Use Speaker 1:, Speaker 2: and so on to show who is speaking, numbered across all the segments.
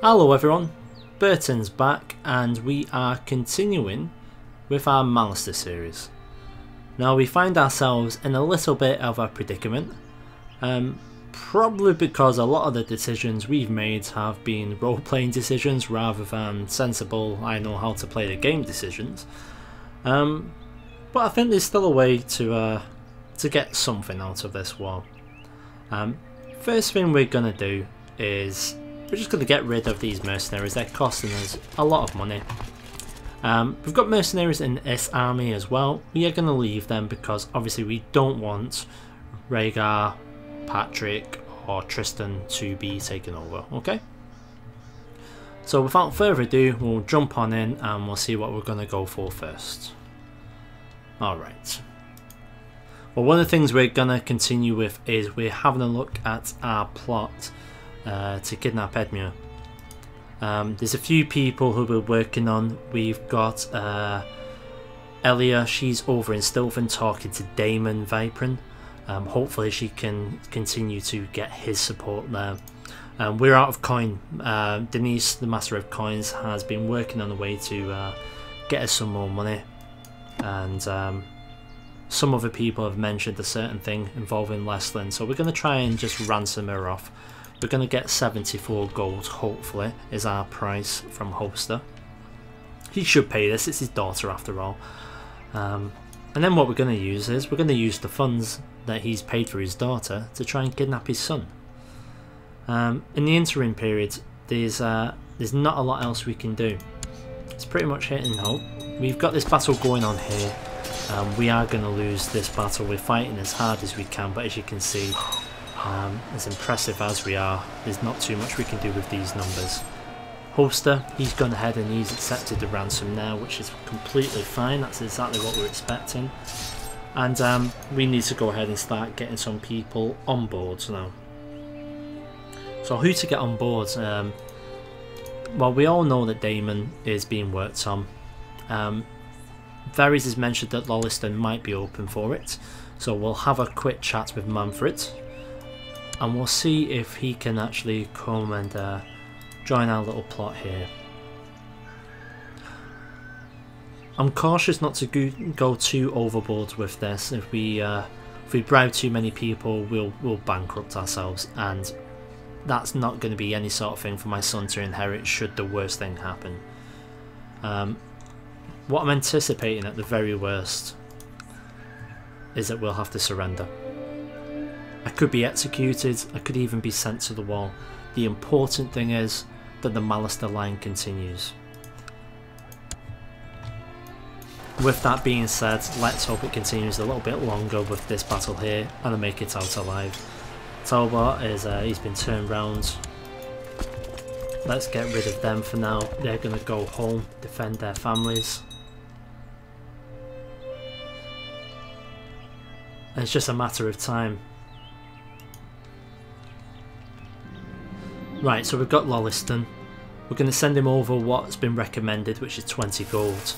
Speaker 1: Hello everyone, Burton's back and we are continuing with our Mallister series. Now we find ourselves in a little bit of a predicament, probably because a lot of the decisions we've made have been role-playing decisions rather than sensible I know how to play the game decisions. But I think there's still a way to get something out of this war. First thing we're going to do is we're just going to get rid of these mercenaries. They're costing us a lot of money. We've got mercenaries in this army as well. We are going to leave them because obviously we don't want Rhaegar, Patrick or Tristan to be taken over, okay? So without further ado, we'll jump on in and we'll see what we're going to go for first. Alright. Well, one of the things we're going to continue with is we're having a look at our plot to kidnap Edmure. There's a few people who we're working on. We've got Elia, she's over in Stilfen talking to Daemon Viprin. Hopefully she can continue to get his support there. We're out of coin. Denise, the Master of Coins, has been working on a way to get us some more money. And some other people have mentioned a certain thing involving Leslin, so we're going to try and just ransom her off. We're going to get 74 gold, hopefully, is our price from Holster. He should pay this, it's his daughter after all. And then what we're going to use is, we're going to use the funds that he's paid for his daughter to try and kidnap his son. In the interim period, there's not a lot else we can do. It's pretty much hit and hope. We've got this battle going on here. We are going to lose this battle. We're fighting as hard as we can, but as you can see, as impressive as we are, there's not too much we can do with these numbers. Holster, he's gone ahead and he's accepted the ransom now, which is completely fine. That's exactly what we're expecting. And we need to go ahead and start getting some people on board now. So who to get on board? Well, we all know that Daemon is being worked on. Varys has mentioned that Lolliston might be open for it, so we'll have a quick chat with Manfred and we'll see if he can actually come and join our little plot here. I'm cautious not to go too overboard with this. If we bribe too many people, we'll bankrupt ourselves, and that's not going to be any sort of thing for my son to inherit should the worst thing happen. What I'm anticipating at the very worst is that we'll have to surrender. I could be executed, I could even be sent to the wall. The important thing is that the Mallister line continues. With that being said, let's hope it continues a little bit longer with this battle here and I make it out alive. Talbot is he's been turned round. Let's get rid of them for now. They're going to go home, defend their families. And it's just a matter of time. Right, so we've got Lolliston. We're going to send him over what's been recommended, which is 20 gold.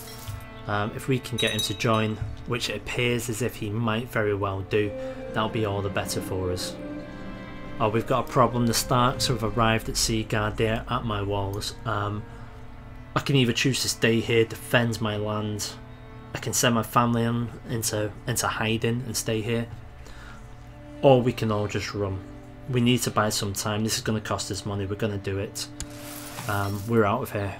Speaker 1: If we can get him to join, which it appears as if he might very well do, that'll be all the better for us. Oh, we've got a problem. The Starks have arrived at Seaguard. They're at my walls. I can either choose to stay here, defend my land. I can send my family into hiding and stay here. Or we can all just run. We need to buy some time. This is going to cost us money. We're going to do it. We're out of here.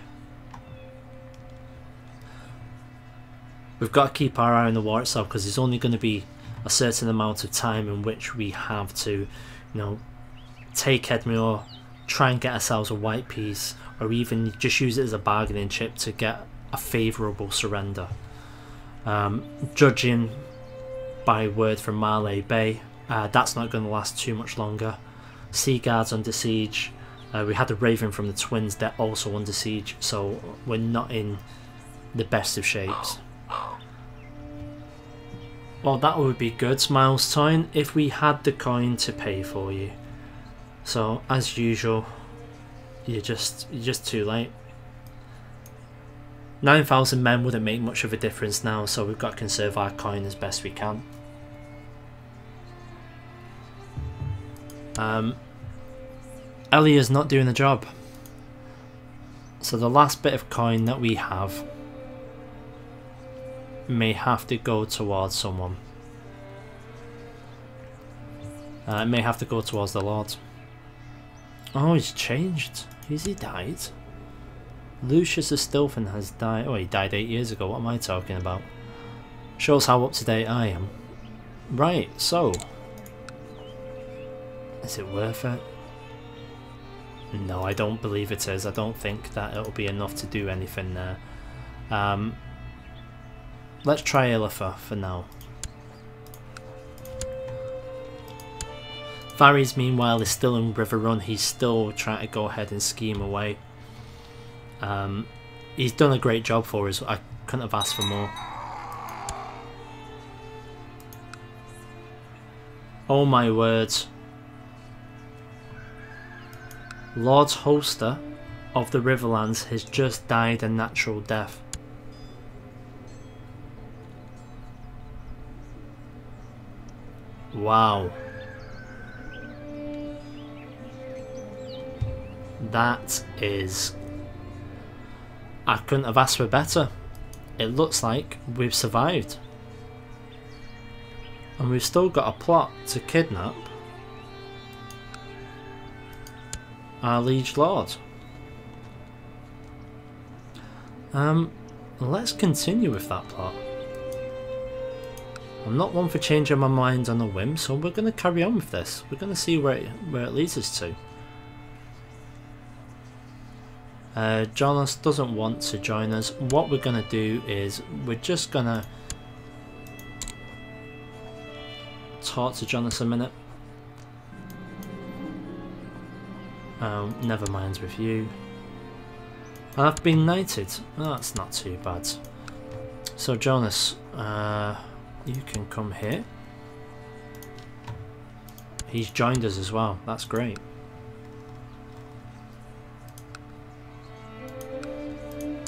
Speaker 1: We've got to keep our eye on the war itself because there's only going to be a certain amount of time in which we have to, you know, take Edmure, try and get ourselves a white piece, or even just use it as a bargaining chip to get a favourable surrender. Judging by word from Marley Bay, that's not going to last too much longer. Seaguard's under siege. We had the Raven from the Twins, they're also under siege, so we're not in the best of shapes. Well, that would be good, Milestone, if we had the coin to pay for you. So, as usual, you're just too late. 9,000 men wouldn't make much of a difference now, so we've got to conserve our coin as best we can. Elia's not doing the job. So the last bit of coin that we have may have to go towards someone. It may have to go towards the Lord. Oh, he's changed. Has he died? Lucius the Stilphin has died. Oh, he died 8 years ago. What am I talking about? Shows how up to date I am. Right, so. Is it worth it? No, I don't believe it is. I don't think that it'll be enough to do anything there. Let's try Illifer for now. Varys, meanwhile, is still in River Run. He's still trying to go ahead and scheme away. He's done a great job for us. I couldn't have asked for more. Oh my words. Lord Holster of the Riverlands has just died a natural death. Wow. That is... I couldn't have asked for better. It looks like we've survived. And we've still got a plot to kidnap our Liege Lord. Let's continue with that plot. I'm not one for changing my mind on a whim, so we're going to carry on with this. We're going to see where it leads us to. Jonas doesn't want to join us. What we're going to do is we're just going to talk to Jonas a minute. Never mind with you. I've been knighted. Oh, that's not too bad. So Jonas, you can come here. He's joined us as well. That's great.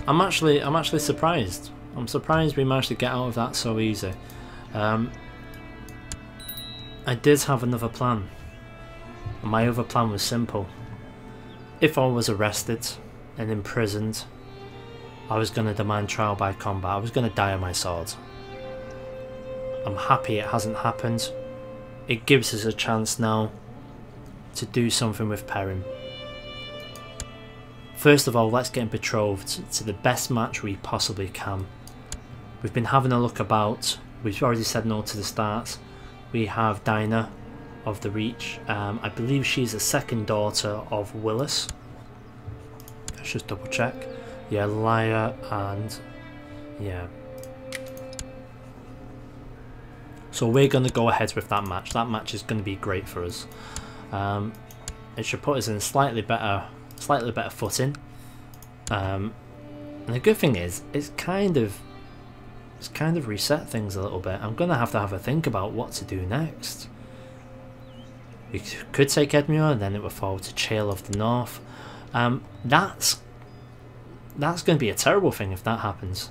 Speaker 1: I'm actually surprised. I'm surprised we managed to get out of that so easy. I did have another plan. My other plan was simple. If I was arrested and imprisoned, I was going to demand trial by combat. I was going to die on my sword. I'm happy it hasn't happened. It gives us a chance now to do something with Perrin. First of all, let's get him betrothed to the best match we possibly can. We've been having a look about. We've already said no to the starts. We have Dinah of the Reach. I believe she's the second daughter of Willis. Let's just double check. Yeah, Lyra and... yeah. So we're going to go ahead with that match. That match is going to be great for us. It should put us in slightly better footing. And the good thing is, it's kind of reset things a little bit. I'm going to have a think about what to do next. We could take Edmure, and then it would fall to Chael of the North. That's going to be a terrible thing if that happens.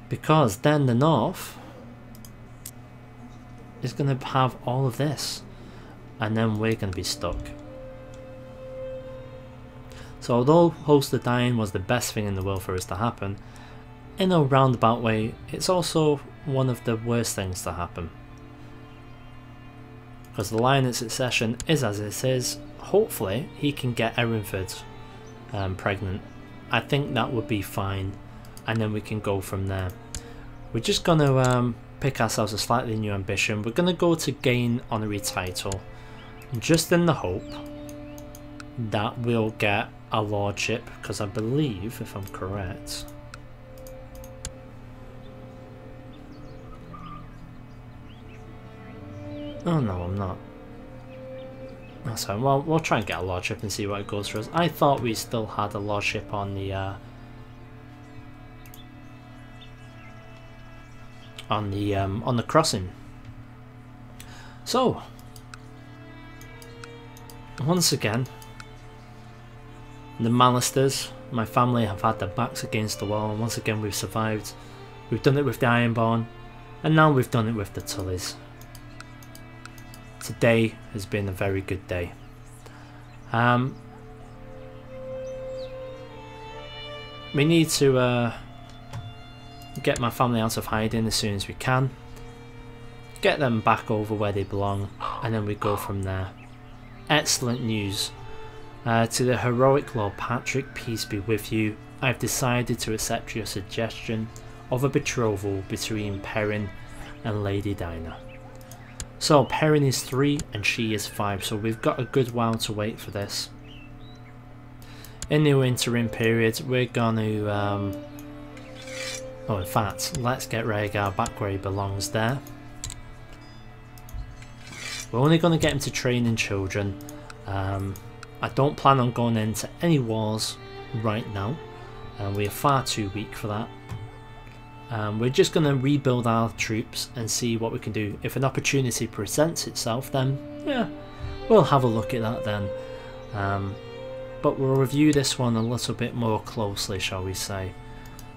Speaker 1: Because then the North is going to have all of this. And then we're going to be stuck. So although Holster dying was the best thing in the world for us to happen, in a roundabout way, it's also one of the worst things to happen. Because the line in succession is as it is. Hopefully he can get Erinford pregnant. I think that would be fine, and then we can go from there. We're just going to pick ourselves a slightly new ambition. We're going to go to gain honorary title, just in the hope that we'll get a lordship, because I believe, if I'm correct, oh no, I'm not. That's fine. Well, we'll try and get a lordship and see what it goes for us. I thought we still had a lordship on the crossing. So once again, the Mallisters My family have had their backs against the wall, and once again we've survived. We've done it with the Ironborn, and now we've done it with the Tullys. Today has been a very good day. We need to get my family out of hiding as soon as we can. Get them back over where they belong, and then we go from there. Excellent news. To the heroic Lord Patrick, peace be with you. I've decided to accept your suggestion of a betrothal between Perrin and Lady Dinah. So Perrin is 3 and she is 5, so we've got a good while to wait for this. In the interim period, we're going to... oh, in fact, let's get Rhaegar back where he belongs there. We're only going to get him to training children. I don't plan on going into any wars right now. We are far too weak for that. We're just going to rebuild our troops and see what we can do. If an opportunity presents itself, then yeah, we'll have a look at that then. But we'll review this one a little bit more closely, shall we say.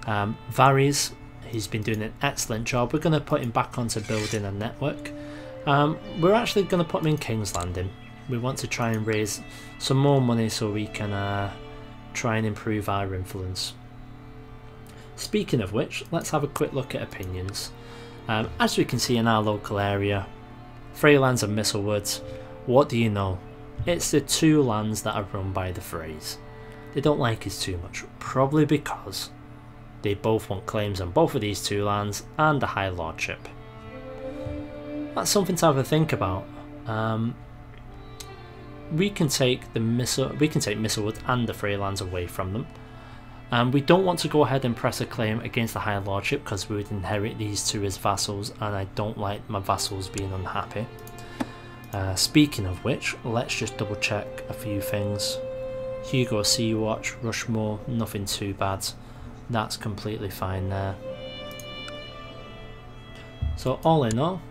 Speaker 1: Varys, he's been doing an excellent job. We're going to put him back onto building a network. We're actually going to put him in King's Landing. We want to try and raise some more money so we can try and improve our influence. Speaking of which, let's have a quick look at opinions. As we can see in our local area, Freylands and Mistlewoods, what do you know? It's the 2 lands that are run by the Freys. They don't like us too much, probably because they both want claims on both of these 2 lands and a high lordship. That's something to have a think about. We can take Mistlewood and the Freylands away from them. We don't want to go ahead and press a claim against the High Lordship because we would inherit these 2 as vassals, and I don't like my vassals being unhappy. Speaking of which, let's just double check a few things. Hugo Sea-Watch, Rushmore, nothing too bad. That's completely fine there. So all in all,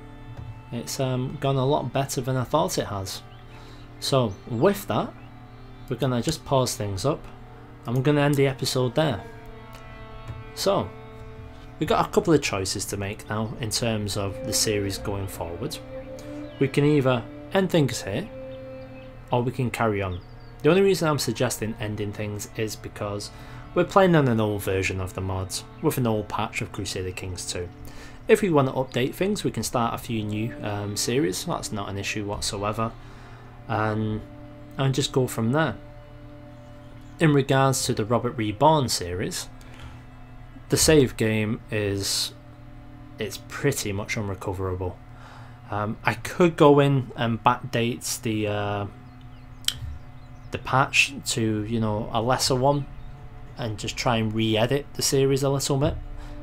Speaker 1: it's gone a lot better than I thought it has. So with that, we're going to just pause things up and we're going to end the episode there. So we've got a couple of choices to make now in terms of the series going forward. We can either end things here or we can carry on. The only reason I'm suggesting ending things is because we're playing on an old version of the mods with an old patch of Crusader Kings 2. If we want to update things, we can start a few new series. That's not an issue whatsoever, and just go from there. In regards to the Robert Reborn series, the save game it's pretty much unrecoverable. I could go in and backdate the patch to, you know, a lesser one and just try and re-edit the series a little bit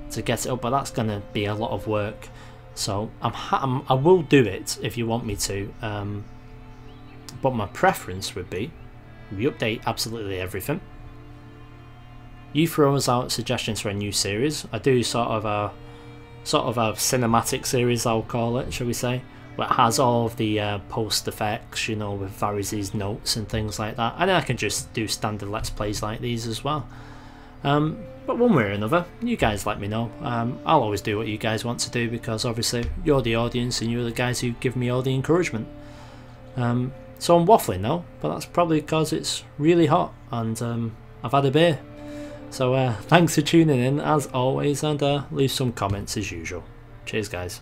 Speaker 1: to get it up, but that's going to be a lot of work. So I will do it if you want me to, but my preference would be we update absolutely everything. You throw us out suggestions for a new series. I do sort of a cinematic series, I'll call it, shall we say, where it has all of the post effects, you know, with Varys' notes and things like that. And I can just do standard Let's Plays like these as well. But one way or another, you guys let me know. I'll always do what you guys want to do because obviously you're the audience and you're the guys who give me all the encouragement. So I'm waffling now, but that's probably because it's really hot and I've had a beer. So thanks for tuning in as always, and leave some comments as usual. Cheers guys.